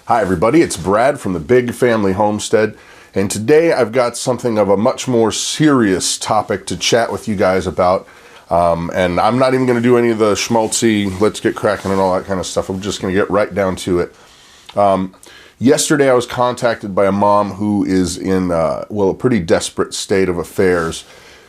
Hi everybody, it's Brad from the Big Family Homestead, and today I've got something of a much more serious topic to chat with you guys about. And I'm not even going to do any of the schmaltzy, let's get cracking and all that kind of stuff. I'm just going to get right down to it. Yesterday I was contacted by a mom who is in, a pretty desperate state of affairs.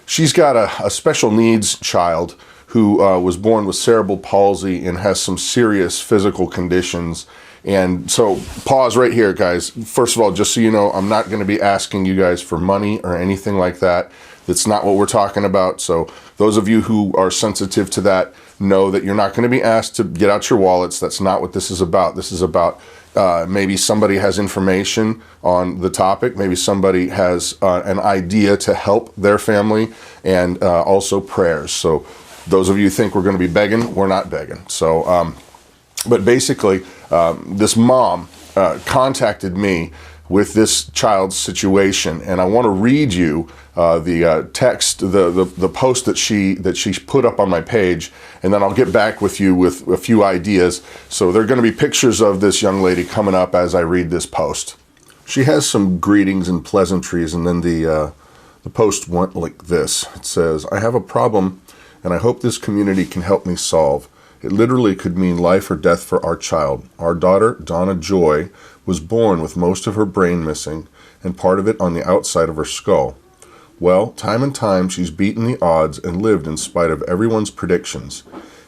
She's got a special needs child who was born with cerebral palsy and has some serious physical conditions. And so pause right here, guys. First of all, just so you know, I'm not going to be asking you guys for money or anything like that. That's not what we're talking about. So those of you who are sensitive to that know that you're not going to be asked to get out your wallets. That's not what this is about. This is about maybe somebody has information on the topic. Maybe somebody has an idea to help their family, and also prayers. So those of you who think we're going to be begging, we're not begging. So, but basically, this mom contacted me with this child's situation, and I want to read you the text, the post that she put up on my page, and then I'll get back with you with a few ideas. So there are going to be pictures of this young lady coming up as I read this post. She has some greetings and pleasantries, and then the post went like this. It says, "I have a problem, and I hope this community can help me solve. It literally could mean life or death for our child. Our daughter, Donna Joy, was born with most of her brain missing and part of it on the outside of her skull. Well, time and time she's beaten the odds and lived in spite of everyone's predictions.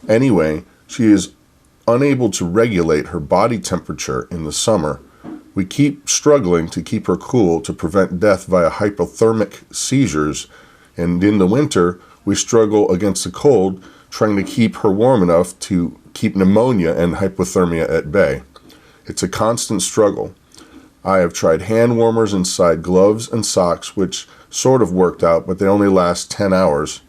Anyway, she is unable to regulate her body temperature in the summer. We keep struggling to keep her cool to prevent death via hypothermic seizures, and in the winter we struggle against the cold, trying to keep her warm enough to keep pneumonia and hypothermia at bay. It's a constant struggle. I have tried hand warmers inside gloves and socks, which sort of worked out, but they only last 10 hours.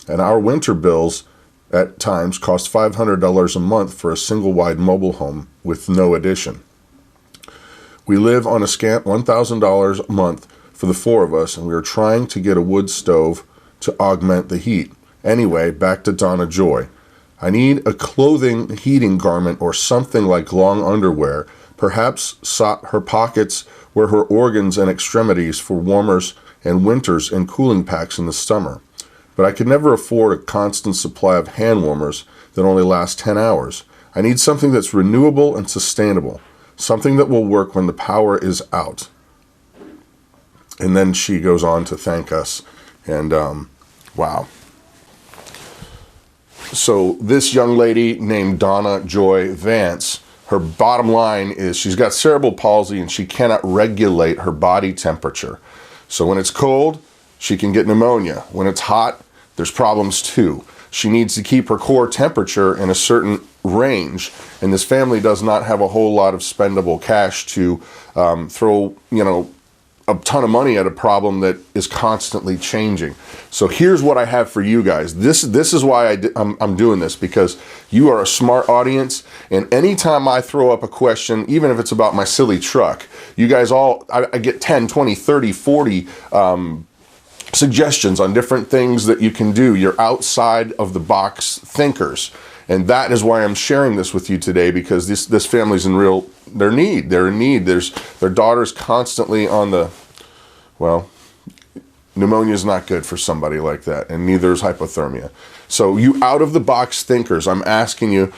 And our winter bills at times cost $500 a month for a single-wide mobile home with no addition. We live on a scant $1,000 a month for the four of us, and we are trying to get a wood stove to augment the heat. Anyway, back to Donna Joy. I need a clothing heating garment or something like long underwear, perhaps her pockets where her organs and extremities for warmers and winters and cooling packs in the summer. But I could never afford a constant supply of hand warmers that only last 10 hours. I need something that's renewable and sustainable, something that will work when the power is out." And then she goes on to thank us. And wow. So this young lady named Donna Joy Vance, her bottom line is she's got cerebral palsy and she cannot regulate her body temperature. So when it's cold, she can get pneumonia. When it's hot, there's problems too. She needs to keep her core temperature in a certain range, and this family does not have a whole lot of spendable cash to throw, a ton of money at a problem that is constantly changing. So here's what I have for you guys. This is why I'm doing this, because you are a smart audience, and anytime I throw up a question, even if it's about my silly truck, you guys I get 10, 20, 30, 40 suggestions on different things that you can do. You're outside of the box thinkers. And that is why I'm sharing this with you today, because this family's in they're in need. Their daughter's constantly on pneumonia is not good for somebody like that, and neither is hypothermia. So you out of the box thinkers, I'm asking you,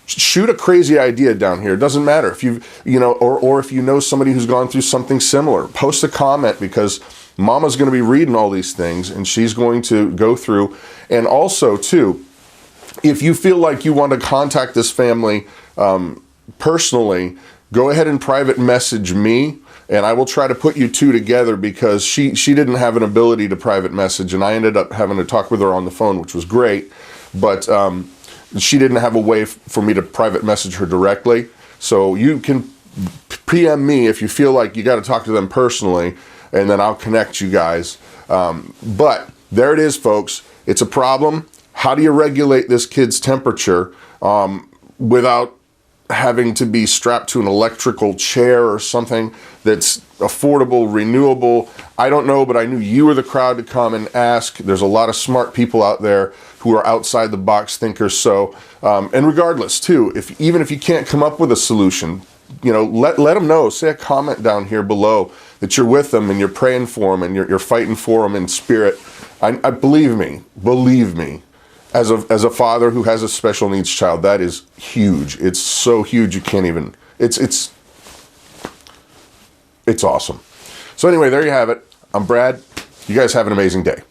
shoot a crazy idea down here. It doesn't matter if or if you know somebody who's gone through something similar. Post a comment, because Mama's going to be reading all these things and she's going to go through. And also too, if you feel like you want to contact this family personally, go ahead and private message me, and I will try to put you two together, because she didn't have an ability to private message, and I ended up having to talk with her on the phone, which was great, but she didn't have a way for me to private message her directly. So you can PM me if you feel like you got to talk to them personally, and then I'll connect you guys. But there it is, folks. It's a problem. How do you regulate this kid's temperature without having to be strapped to an electrical chair or something that's affordable, renewable? I don't know, but I knew you were the crowd to come and ask. There's a lot of smart people out there who are outside the box thinkers. So, and regardless too, even if you can't come up with a solution, you know, let them know. Say a comment down here below that you're with them and you're praying for them and you're fighting for them in spirit. I believe me, as a father who has a special needs child, that is huge. It's so huge you can't even. It's awesome. So anyway, there you have it. I'm Brad. You guys have an amazing day.